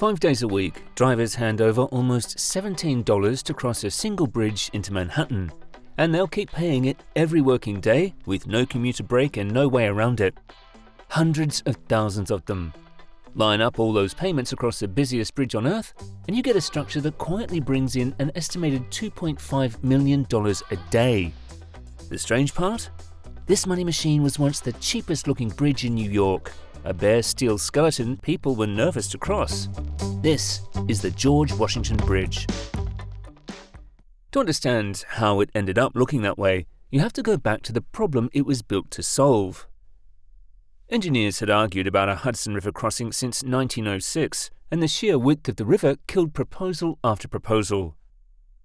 5 days a week, drivers hand over almost $17 to cross a single bridge into Manhattan, and they'll keep paying it every working day with no commuter break and no way around it. Hundreds of thousands of them. Line up all those payments across the busiest bridge on Earth, and you get a structure that quietly brings in an estimated $2.5 million a day. The strange part? This money machine was once the cheapest looking bridge in New York, a bare steel skeleton people were nervous to cross. This is the George Washington Bridge. To understand how it ended up looking that way, you have to go back to the problem it was built to solve. Engineers had argued about a Hudson River crossing since 1906, and the sheer width of the river killed proposal after proposal.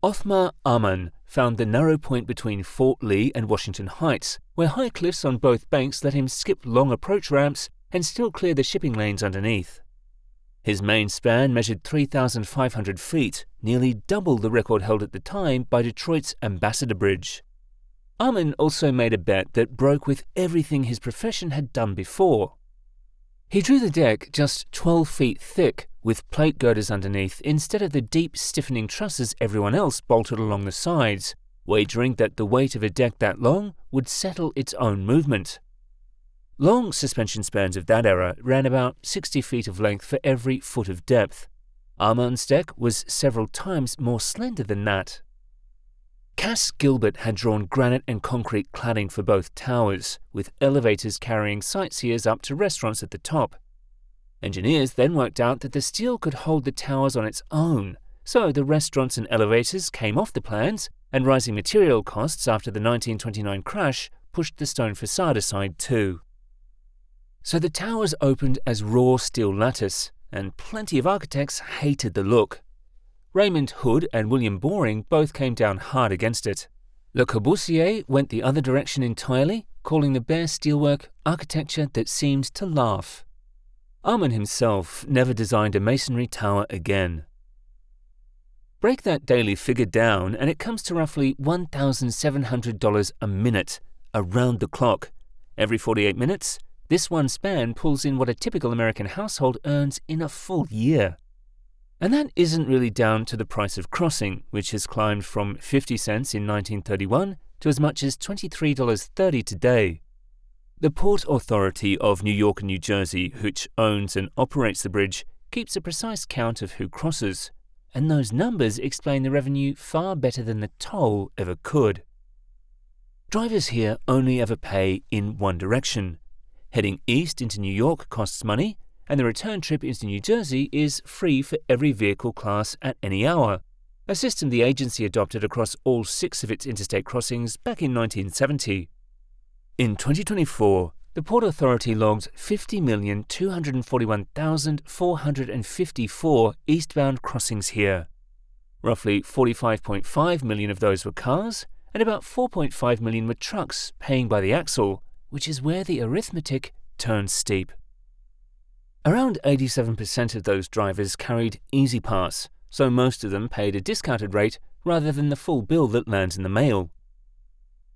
Othmar Ammann found the narrow point between Fort Lee and Washington Heights, where high cliffs on both banks let him skip long approach ramps and still clear the shipping lanes underneath. His main span measured 3,500 feet, nearly double the record held at the time by Detroit's Ambassador Bridge. Ammann also made a bet that broke with everything his profession had done before. He drew the deck just 12 feet thick, with plate girders underneath instead of the deep, stiffening trusses everyone else bolted along the sides, wagering that the weight of a deck that long would settle its own movement. Long suspension spans of that era ran about 60 feet of length for every foot of depth. Ammann's deck was several times more slender than that. Cass Gilbert had drawn granite and concrete cladding for both towers, with elevators carrying sightseers up to restaurants at the top. Engineers then worked out that the steel could hold the towers on its own, so the restaurants and elevators came off the plans, and rising material costs after the 1929 crash pushed the stone facade aside too. So the towers opened as raw steel lattice, and plenty of architects hated the look. Raymond Hood and William Boring both came down hard against it. Le Corbusier went the other direction entirely, calling the bare steelwork architecture that seemed to laugh. Ammann himself never designed a masonry tower again. Break that daily figure down and it comes to roughly $1,700 a minute, around the clock. Every 48 minutes, this one span pulls in what a typical American household earns in a full year. And that isn't really down to the price of crossing, which has climbed from 50 cents in 1931 to as much as $23.30 today. The Port Authority of New York and New Jersey, which owns and operates the bridge, keeps a precise count of who crosses, and those numbers explain the revenue far better than the toll ever could. Drivers here only ever pay in one direction. Heading east into New York costs money, and the return trip into New Jersey is free for every vehicle class at any hour, a system the agency adopted across all 6 of its interstate crossings back in 1970. In 2024, the Port Authority logged 50,241,454 eastbound crossings here. Roughly 45.5 million of those were cars, and about 4.5 million were trucks paying by the axle, which is where the arithmetic turns steep. Around 87% of those drivers carried Easy Pass, so most of them paid a discounted rate rather than the full bill that lands in the mail.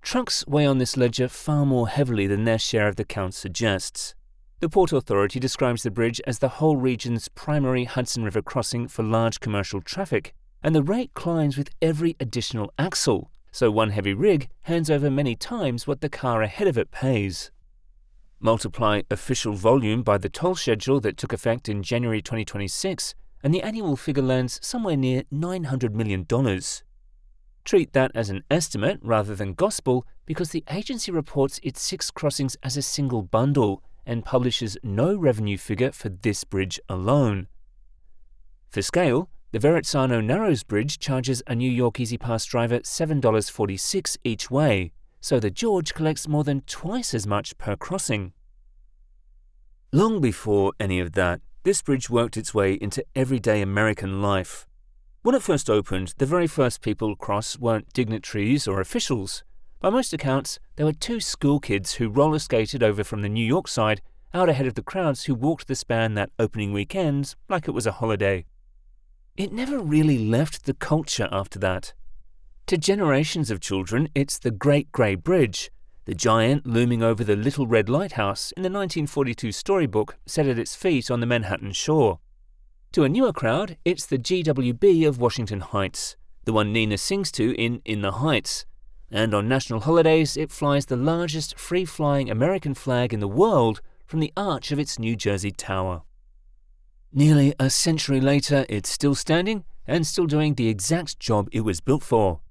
Trucks weigh on this ledger far more heavily than their share of the count suggests. The Port Authority describes the bridge as the whole region's primary Hudson River crossing for large commercial traffic, and the rate climbs with every additional axle, so one heavy rig hands over many times what the car ahead of it pays. Multiply official volume by the toll schedule that took effect in January 2026, and the annual figure lands somewhere near $900 million. Treat that as an estimate rather than gospel, because the agency reports its 6 crossings as a single bundle and publishes no revenue figure for this bridge alone. For scale, the Verrazzano Narrows Bridge charges a New York Easy Pass driver $7.46 each way, so the George collects more than twice as much per crossing. Long before any of that, this bridge worked its way into everyday American life. When it first opened, the very first people to cross weren't dignitaries or officials. By most accounts, there were 2 school kids who roller skated over from the New York side, out ahead of the crowds who walked the span that opening weekend like it was a holiday. It never really left the culture after that. To generations of children, it's the Great Grey Bridge, the giant looming over the Little Red Lighthouse in the 1942 storybook set at its feet on the Manhattan shore. To a newer crowd, it's the GWB of Washington Heights, the one Nina sings to in the Heights. And on national holidays, it flies the largest free-flying American flag in the world from the arch of its New Jersey tower. Nearly a century later, it's still standing and still doing the exact job it was built for.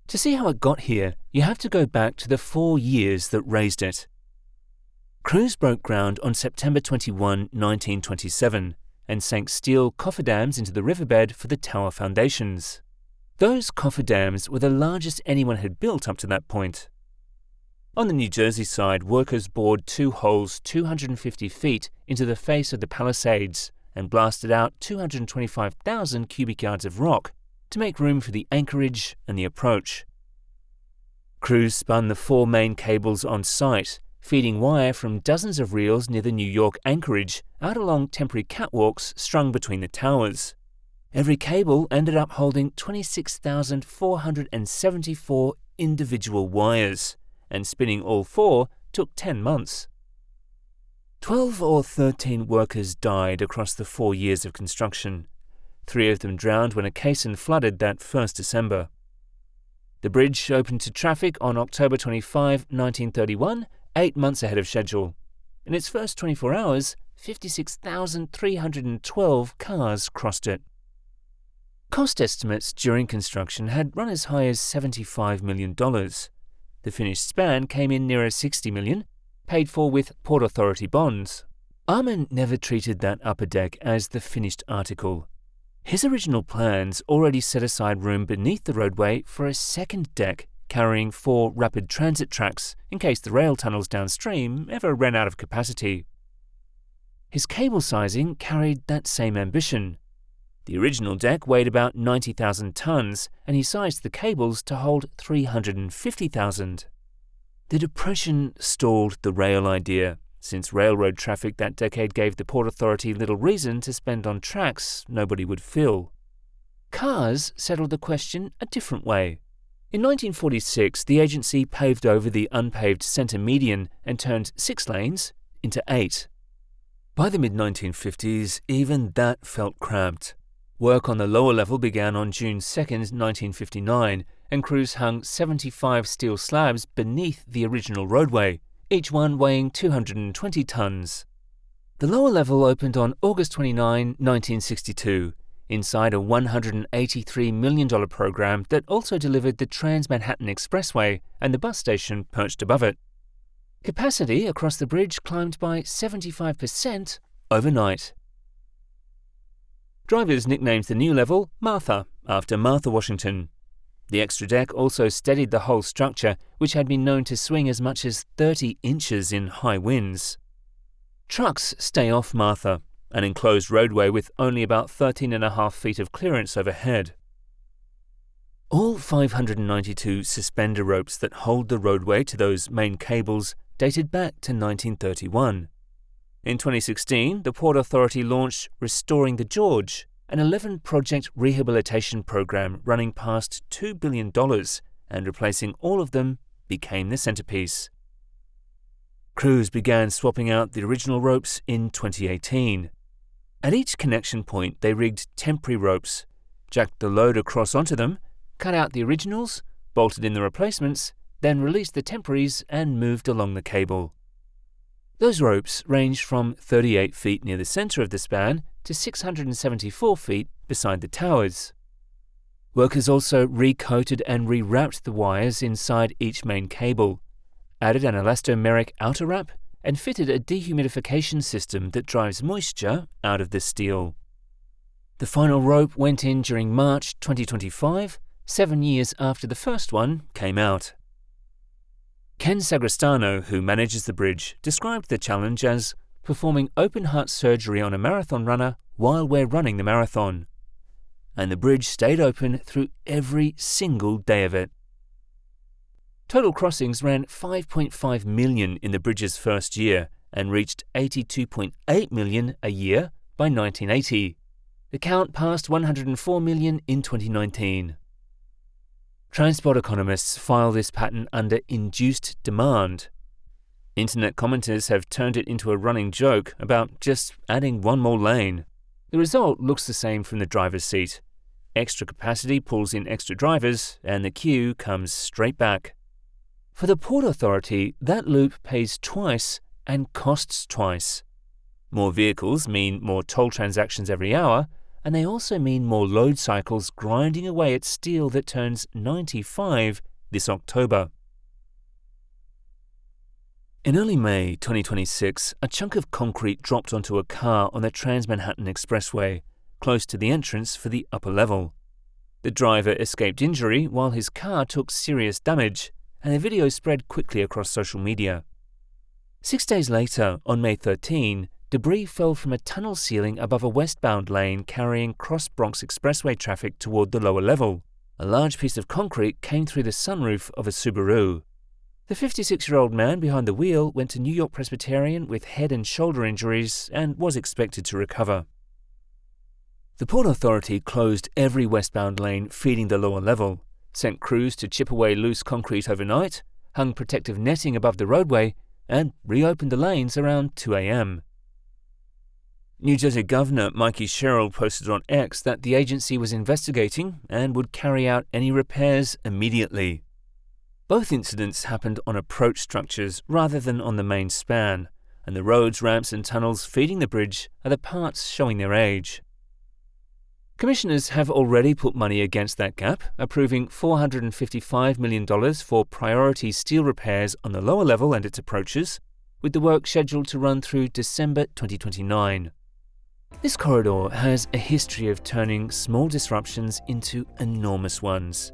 To see how it got here, you have to go back to the 4 years that raised it. Crews broke ground on September 21, 1927, and sank steel cofferdams into the riverbed for the tower foundations. Those cofferdams were the largest anyone had built up to that point. On the New Jersey side, workers bored 2 holes 250 feet into the face of the Palisades and blasted out 225,000 cubic yards of rock to make room for the anchorage and the approach. Crews spun the 4 main cables on site, feeding wire from dozens of reels near the New York anchorage out along temporary catwalks strung between the towers. Every cable ended up holding 26,474 individual wires, and spinning all 4 took 10 months. 12 or 13 workers died across the 4 years of construction. 3 of them drowned when a caisson flooded that first December. The bridge opened to traffic on October 25, 1931, 8 months ahead of schedule. In its first 24 hours, 56,312 cars crossed it. Cost estimates during construction had run as high as $75 million. The finished span came in nearer $60 million, paid for with Port Authority bonds. Armin never treated that upper deck as the finished article. His original plans already set aside room beneath the roadway for a second deck carrying 4 rapid transit tracks in case the rail tunnels downstream ever ran out of capacity. His cable sizing carried that same ambition. The original deck weighed about 90,000 tons, and he sized the cables to hold 350,000. The Depression stalled the rail idea, since railroad traffic that decade gave the Port Authority little reason to spend on tracks nobody would fill. Cars settled the question a different way. In 1946, the agency paved over the unpaved centre median and turned 6 lanes into 8. By the mid-1950s, even that felt cramped. Work on the lower level began on June 2, 1959, and crews hung 75 steel slabs beneath the original roadway, each one weighing 220 tons. The lower level opened on August 29, 1962, inside a $183 million program that also delivered the Trans-Manhattan Expressway and the bus station perched above it. Capacity across the bridge climbed by 75% overnight. Drivers nicknamed the new level Martha, after Martha Washington. The extra deck also steadied the whole structure, which had been known to swing as much as 30 inches in high winds. Trucks stay off Martha, an enclosed roadway with only about 13.5 feet of clearance overhead. All 592 suspender ropes that hold the roadway to those main cables dated back to 1931. In 2016, the Port Authority launched Restoring the George, an 11-project rehabilitation program running past $2 billion, and replacing all of them became the centerpiece. Crews began swapping out the original ropes in 2018. At each connection point, they rigged temporary ropes, jacked the load across onto them, cut out the originals, bolted in the replacements, then released the temporaries and moved along the cable. Those ropes ranged from 38 feet near the center of the span to 674 feet beside the towers. Workers also recoated and rerouted the wires inside each main cable, added an elastomeric outer wrap, and fitted a dehumidification system that drives moisture out of the steel. The final rope went in during March 2025, 7 years after the first one came out. Ken Sagristano, who manages the bridge, described the challenge as performing open-heart surgery on a marathon runner while we're running the marathon. And the bridge stayed open through every single day of it. Total crossings ran 5.5 million in the bridge's first year and reached 82.8 million a year by 1980. The count passed 104 million in 2019. Transport economists file this pattern under induced demand. Internet commenters have turned it into a running joke about just adding one more lane. The result looks the same from the driver's seat. Extra capacity pulls in extra drivers, and the queue comes straight back. For the Port Authority, that loop pays twice and costs twice. More vehicles mean more toll transactions every hour, and they also mean more load cycles grinding away at steel that turns 95 this October. In early May 2026, a chunk of concrete dropped onto a car on the Trans-Manhattan Expressway, close to the entrance for the upper level. The driver escaped injury while his car took serious damage, and the video spread quickly across social media. 6 days later, on May 13, debris fell from a tunnel ceiling above a westbound lane carrying cross-Bronx Expressway traffic toward the lower level. A large piece of concrete came through the sunroof of a Subaru. The 56-year-old man behind the wheel went to New York Presbyterian with head and shoulder injuries and was expected to recover. The Port Authority closed every westbound lane feeding the lower level, sent crews to chip away loose concrete overnight, hung protective netting above the roadway, and reopened the lanes around 2 a.m. New Jersey Governor Mikey Sherrill posted on X that the agency was investigating and would carry out any repairs immediately. Both incidents happened on approach structures rather than on the main span, and the roads, ramps and tunnels feeding the bridge are the parts showing their age. Commissioners have already put money against that gap, approving $455 million for priority steel repairs on the lower level and its approaches, with the work scheduled to run through December 2029. This corridor has a history of turning small disruptions into enormous ones.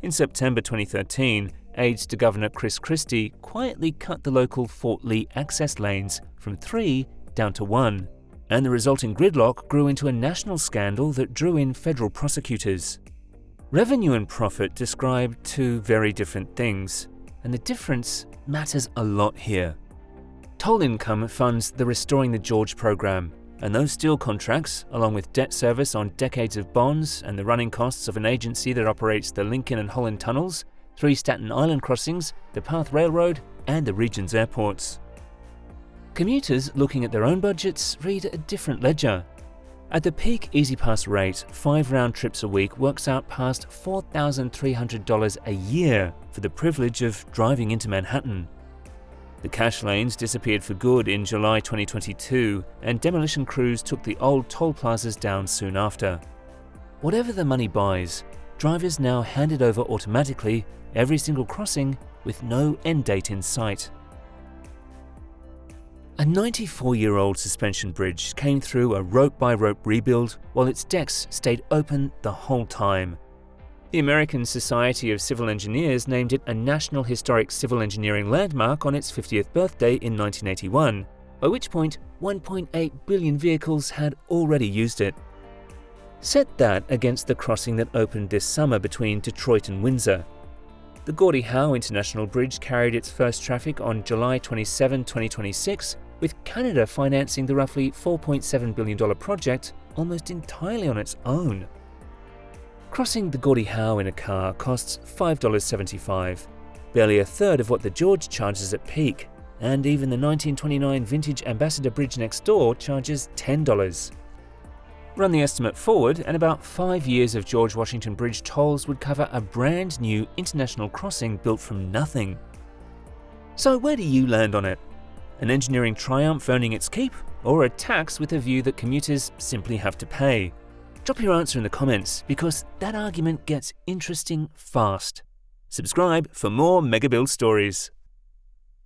In September 2013, aides to Governor Chris Christie quietly cut the local Fort Lee access lanes from 3 down to 1, and the resulting gridlock grew into a national scandal that drew in federal prosecutors. Revenue and profit describe two very different things, and the difference matters a lot here. Toll income funds the Restoring the George program, and those steel contracts, along with debt service on decades of bonds and the running costs of an agency that operates the Lincoln and Holland tunnels, 3 Staten Island crossings, the Path Railroad, and the region's airports. Commuters looking at their own budgets read a different ledger. At the peak EasyPass rate, 5 round trips a week works out past $4,300 a year for the privilege of driving into Manhattan. The cash lanes disappeared for good in July 2022, and demolition crews took the old toll plazas down soon after. Whatever the money buys, drivers now hand it over automatically every single crossing with no end date in sight. A 94-year-old suspension bridge came through a rope-by-rope rebuild while its decks stayed open the whole time. The American Society of Civil Engineers named it a National Historic Civil Engineering Landmark on its 50th birthday in 1981, by which point 1.8 billion vehicles had already used it. Set that against the crossing that opened this summer between Detroit and Windsor. The Gordie Howe International Bridge carried its first traffic on July 27, 2026, with Canada financing the roughly $4.7 billion project almost entirely on its own. Crossing the Gordie Howe in a car costs $5.75, barely a third of what the George charges at peak, and even the 1929 vintage Ambassador Bridge next door charges $10. Run the estimate forward, and about 5 years of George Washington Bridge tolls would cover a brand new international crossing built from nothing. So where do you land on it? An engineering triumph earning its keep, or a tax with a view that commuters simply have to pay? Drop your answer in the comments, because that argument gets interesting fast. Subscribe for more MegaBuild stories.